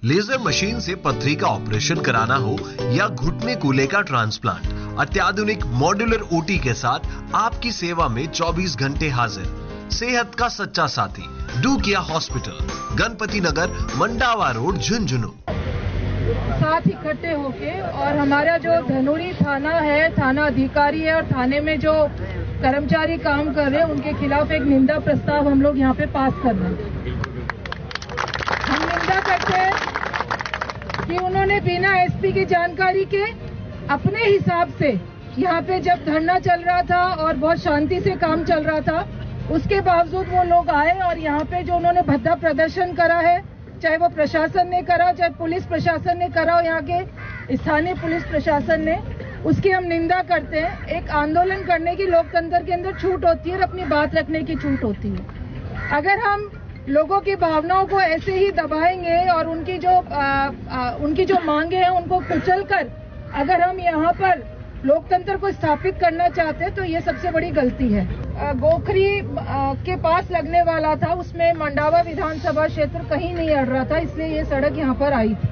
Laser machine से पथरी का ऑपरेशन कराना हो या घुटने कूल्हे का ट्रांसप्लांट, अत्याधुनिक मॉड्यूलर ओटी के साथ आपकी सेवा में 24 घंटे हाजिर। सेहत का सच्चा साथी डू किया हॉस्पिटल, गणपति नगर, मंडावा रोड, झुंझुनू। साथ इकट्ठे होके और हमारा जो धनोरी थाना है, थाना अधिकारी है और थाने में जो कर्मचारी काम कर रहे हैं उनके खिलाफ एक निंदा प्रस्ताव हम लोग यहाँ पे पास कर रहे हैं। हम निंदा करते हैं कि उन्होंने बिना एसपी की जानकारी के अपने हिसाब से यहाँ पे जब धरना चल रहा था और बहुत शांति से काम चल रहा था, उसके बावजूद वो लोग आए और यहाँ पे जो उन्होंने भद्दा प्रदर्शन करा है, चाहे वो प्रशासन ने करा, चाहे पुलिस प्रशासन ने करा, यहाँ के स्थानीय पुलिस प्रशासन ने, उसकी हम निंदा करते हैं। एक आंदोलन करने की लोकतंत्र के अंदर छूट होती है और अपनी बात रखने की छूट होती है। अगर हम लोगों की भावनाओं को ऐसे ही दबाएंगे और उनकी जो मांगे हैं उनको कुचलकर अगर हम यहाँ पर लोकतंत्र को स्थापित करना चाहते हैं तो ये सबसे बड़ी गलती है। गोखरी के पास लगने वाला था, उसमें मंडावा विधानसभा क्षेत्र कहीं नहीं अड़ रहा था, इसलिए ये सड़क यहाँ पर आई थी।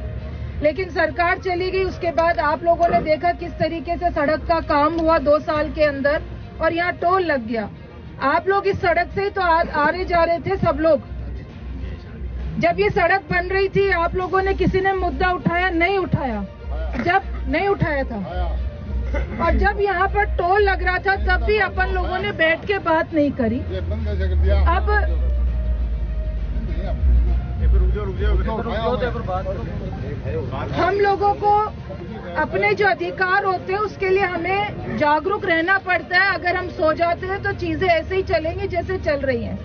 लेकिन सरकार चली गई, उसके बाद आप लोगों ने देखा किस तरीके से सड़क का काम हुआ 2 साल के अंदर और यहाँ टोल लग गया। आप लोग इस सड़क से तो आ रहे जा रहे थे सब लोग। जब ये सड़क बन रही थी आप लोगों ने किसी ने मुद्दा उठाया? नहीं उठाया। जब नहीं उठाया था और जब यहाँ पर टोल लग रहा था तब भी अपन लोगों ने बैठ के बात नहीं करी। अब हम लोगों को अपने जो अधिकार होते हैं उसके लिए हमें जागरूक रहना पड़ता है। अगर हम सो जाते हैं तो चीजें ऐसे ही चलेंगी जैसे चल रही हैं।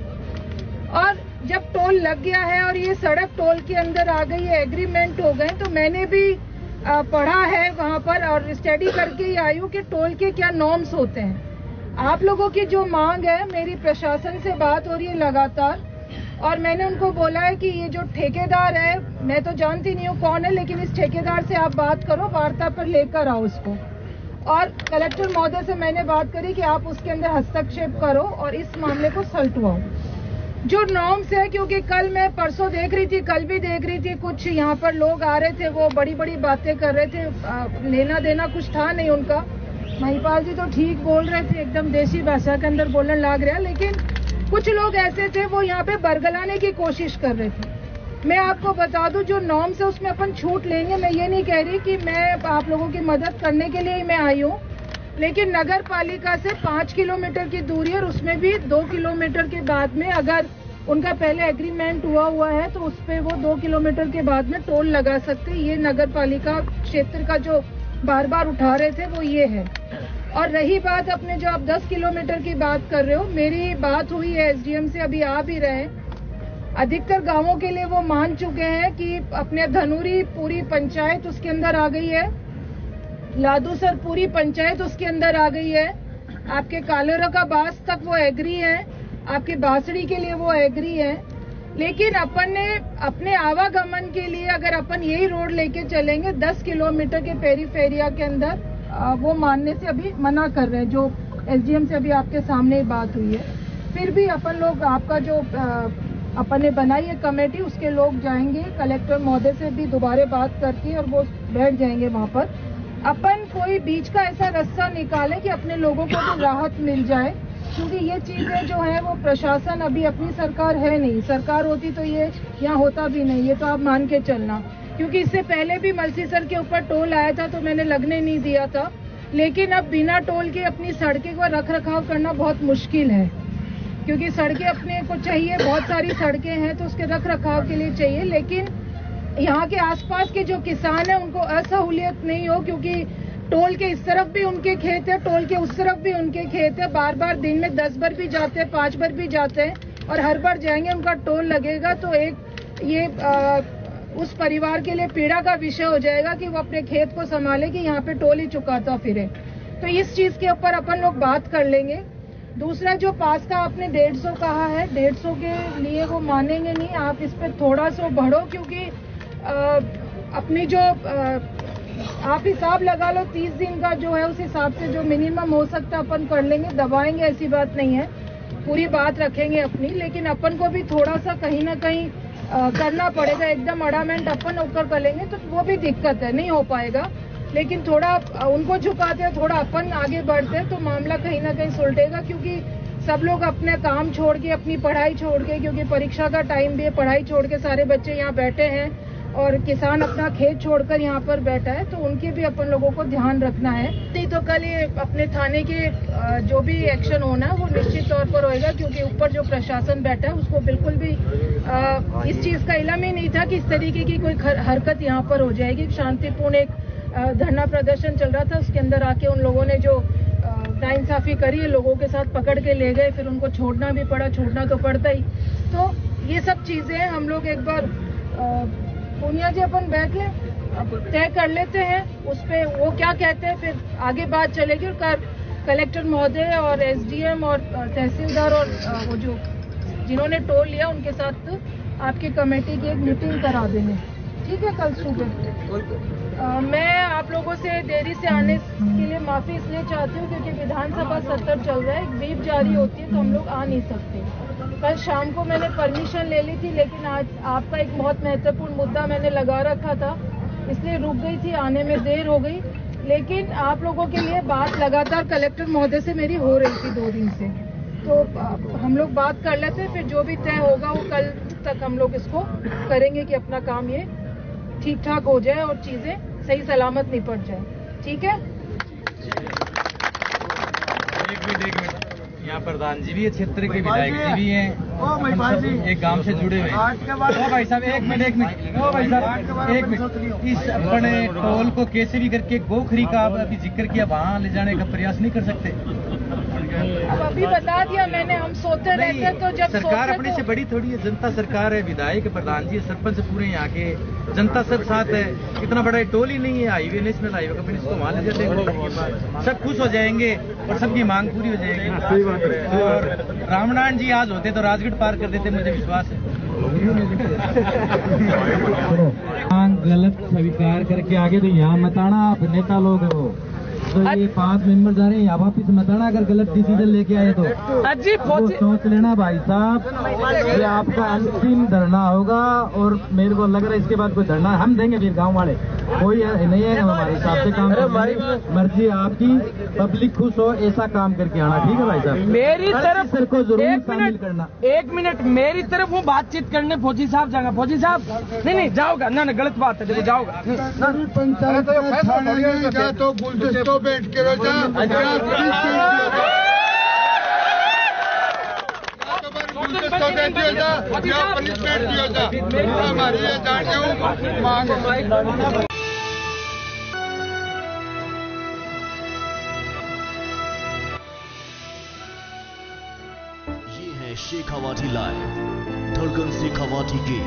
और जब टोल लग गया है और ये सड़क टोल के अंदर आ गई है, एग्रीमेंट हो गए, तो मैंने भी पढ़ा है वहाँ पर और स्टडी करके ही आई हूँ कि टोल के क्या नॉर्म्स होते हैं। आप लोगों की जो मांग है, मेरी प्रशासन से बात हो रही है लगातार और मैंने उनको बोला है कि ये जो ठेकेदार है, मैं तो जानती नहीं हूँ कौन है, लेकिन इस ठेकेदार से आप बात करो, वार्ता पर लेकर आओ उसको। और कलेक्टर महोदय से मैंने बात करी कि आप उसके अंदर हस्तक्षेप करो और इस मामले को सलटवाओ। जो नॉर्म्स है, क्योंकि कल मैं परसों देख रही थी, कल भी देख रही थी, कुछ यहाँ पर लोग आ रहे थे, वो बड़ी बड़ी बातें कर रहे थे, लेना देना कुछ था नहीं उनका। महिपाल जी तो ठीक बोल रहे थे, एकदम देसी भाषा के अंदर बोलने लग रहा, लेकिन कुछ लोग ऐसे थे वो यहाँ पे बरगलाने की कोशिश कर रहे थे। मैं आपको बता दूं, जो नॉर्म्स है उसमें अपन छूट लेंगे। मैं ये नहीं कह रही कि मैं आप लोगों की मदद करने के लिए ही मैं आई हूँ, लेकिन नगर पालिका से 5 किलोमीटर की दूरी और उसमें भी 2 किलोमीटर के बाद में अगर उनका पहले एग्रीमेंट हुआ है तो उस पर वो 2 किलोमीटर के बाद में टोल लगा सकते। ये नगर पालिका क्षेत्र का जो बार बार उठा रहे थे वो ये है। और रही बात अपने जो आप 10 किलोमीटर की बात कर रहे हो, मेरी बात हुई है एसडीएम से, अभी आ भी रहे। अधिकतर गांवों के लिए वो मान चुके हैं कि अपने धनूरी पूरी पंचायत उसके अंदर आ गई है, लादूसर पूरी पंचायत उसके अंदर आ गई है, आपके कालेरा का बास तक वो एग्री है, आपके बासड़ी के लिए वो एग्री है। लेकिन अपन ने अपने आवागमन के लिए अगर अपन यही रोड लेके चलेंगे 10 किलोमीटर के पेरीफेरिया के अंदर, वो मानने से अभी मना कर रहे हैं। जो एसडीएम से अभी आपके सामने बात हुई है, फिर भी अपन लोग आपका जो अपन ने बनाई है कमेटी, उसके लोग जाएंगे, कलेक्टर महोदय से भी दोबारा बात करके और वो बैठ जाएंगे वहाँ पर। अपन कोई बीच का ऐसा रास्ता निकालें कि अपने लोगों को भी राहत मिल जाए, क्योंकि ये चीजें जो है वो प्रशासन, अभी अपनी सरकार है नहीं, सरकार होती तो ये यहाँ होता भी नहीं, ये तो आप मान के चलना। क्योंकि इससे पहले भी मलसीसर के ऊपर टोल आया था तो मैंने लगने नहीं दिया था, लेकिन अब बिना टोल के अपनी सड़कें को रख रखाव करना बहुत मुश्किल है, क्योंकि सड़कें अपने को चाहिए, बहुत सारी सड़कें हैं तो उसके रख रखाव के लिए चाहिए। लेकिन यहाँ के आसपास के जो किसान हैं उनको असहूलियत नहीं हो, क्योंकि टोल के इस तरफ भी उनके खेत है, टोल के उस तरफ भी उनके खेत है, बार बार दिन में 10 बार भी जाते हैं, 5 बार भी जाते हैं और हर बार जाएंगे उनका टोल लगेगा, तो एक ये उस परिवार के लिए पीड़ा का विषय हो जाएगा कि वो अपने खेत को संभाले कि यहाँ पे टोल ही चुकाता फिरे। तो इस चीज के ऊपर अपन लोग बात कर लेंगे। दूसरा, जो पास का आपने 150 कहा है, 150 के लिए वो मानेंगे नहीं, आप इस पे थोड़ा सा बढ़ो, क्योंकि अपनी जो आप हिसाब लगा लो 30 दिन का जो है, उस हिसाब से जो मिनिमम हो सकता है अपन कर लेंगे, दबाएंगे ऐसी बात नहीं है, पूरी बात रखेंगे अपनी। लेकिन अपन को भी थोड़ा सा कहीं ना कहीं करना पड़ेगा। एकदम अडामेंट अपन ऊपर करेंगे तो वो भी दिक्कत है, नहीं हो पाएगा। लेकिन थोड़ा उनको झुकाते हैं, थोड़ा अपन आगे बढ़ते हैं तो मामला कहीं ना कहीं सुलटेगा, क्योंकि सब लोग अपने काम छोड़ के, अपनी पढ़ाई छोड़ के, क्योंकि परीक्षा का टाइम भी है, पढ़ाई छोड़ के सारे बच्चे यहाँ बैठे हैं और किसान अपना खेत छोड़कर यहाँ पर बैठा है, तो उनके भी अपन लोगों को ध्यान रखना है। नहीं तो कल ये अपने थाने के जो भी एक्शन होना है वो निश्चित तौर पर होएगा, क्योंकि ऊपर जो प्रशासन बैठा है उसको बिल्कुल भी इस चीज का इल्म ही नहीं था कि इस तरीके की कोई हरकत यहाँ पर हो जाएगी। शांतिपूर्ण एक धरना प्रदर्शन चल रहा था, उसके अंदर आके उन लोगों ने जो नाइंसाफी करी है, लोगों के साथ पकड़ के ले गए, फिर उनको छोड़ना भी पड़ा, छोड़ना तो पड़ता ही। तो ये सब चीजें हम लोग एक बार पूनिया जी अपन बैठ लें, तय कर लेते हैं उस पे वो क्या कहते हैं, फिर आगे बात चलेगी। और कलेक्टर महोदय और एसडीएम और तहसीलदार और वो जो जिन्होंने टोल लिया उनके साथ आपकी कमेटी की एक मीटिंग करा देंगे, ठीक है, कल सुबह। मैं आप लोगों से देरी से आने के लिए माफी इसलिए चाहती हूँ क्योंकि विधानसभा सत्र चल रहा है, एक व्हीप जारी होती है तो हम लोग आ नहीं सकते। कल शाम को मैंने परमिशन ले ली थी, लेकिन आज आपका एक बहुत महत्वपूर्ण मुद्दा मैंने लगा रखा था, इसलिए रुक गई थी, आने में देर हो गई। लेकिन आप लोगों के लिए बात लगातार कलेक्टर महोदय से मेरी हो रही थी 2 दिन से, तो हम लोग बात कर लेते हैं, फिर जो भी तय होगा वो कल तक हम लोग इसको करेंगे कि अपना काम ये ठीक ठाक हो जाए और चीजें सही सलामत निपट जाए, ठीक है। एक मिनट, यहाँ प्रधान जी भी है, क्षेत्र के विधायक जी भी हैं, हम सब एक गांव से जुड़े हुए हैं। भाई साहब एक मिनट, इस अपने टोल को कैसे भी करके गोखरी का आप अभी जिक्र किया, वहाँ ले जाने का प्रयास नहीं कर सकते? अब अभी बता दिया मैंने, हम सोते रहते तो जब सरकार अपने से बड़ी थोड़ी है, जनता सरकार है, विधायक प्रधान जी सरपंच पूरे यहाँ के, जनता सब साथ है। इतना बड़ा टोल ही नहीं है, हाईवे नेशनल हाईवे का, फिर इसको वहाँ ले जाते हैं, सब खुश हो जाएंगे और सबकी मांग पूरी हो जाएगी। और रामनारायण जी आज होते तो राजगढ़ पार कर देते, मुझे विश्वास है। गलत स्वीकार करके आगे तो यहाँ मताना आप नेता लोग हो, तो ये 5 मेंबर जा रहे हैं, यहाँ वापिस मताना अगर गलत डिसीजन लेके आए तो सोच लेना भाई साहब, ये आपका अंतिम धरना होगा। और मेरे को लग रहा है इसके बाद कोई धरना हम देंगे, फिर गांव वाले कोई नहीं है, हमारे हिसाब से काम मर्जी आपकी, पब्लिक खुश हो ऐसा काम करके आना, ठीक है भाई साहब। मेरी तरफ सर को जरूर शामिल करना। 1 मिनट, मेरी तरफ हूँ बातचीत करने, फौजी साहब जाएगा, फौजी साहब नहीं जाओगा ना, गलत बात है, देखो जाओगा तो गुलदस्तों बैठ के हमारी मांग। ये है शेखावाटी लाइव, धड़कन शेखावाटी की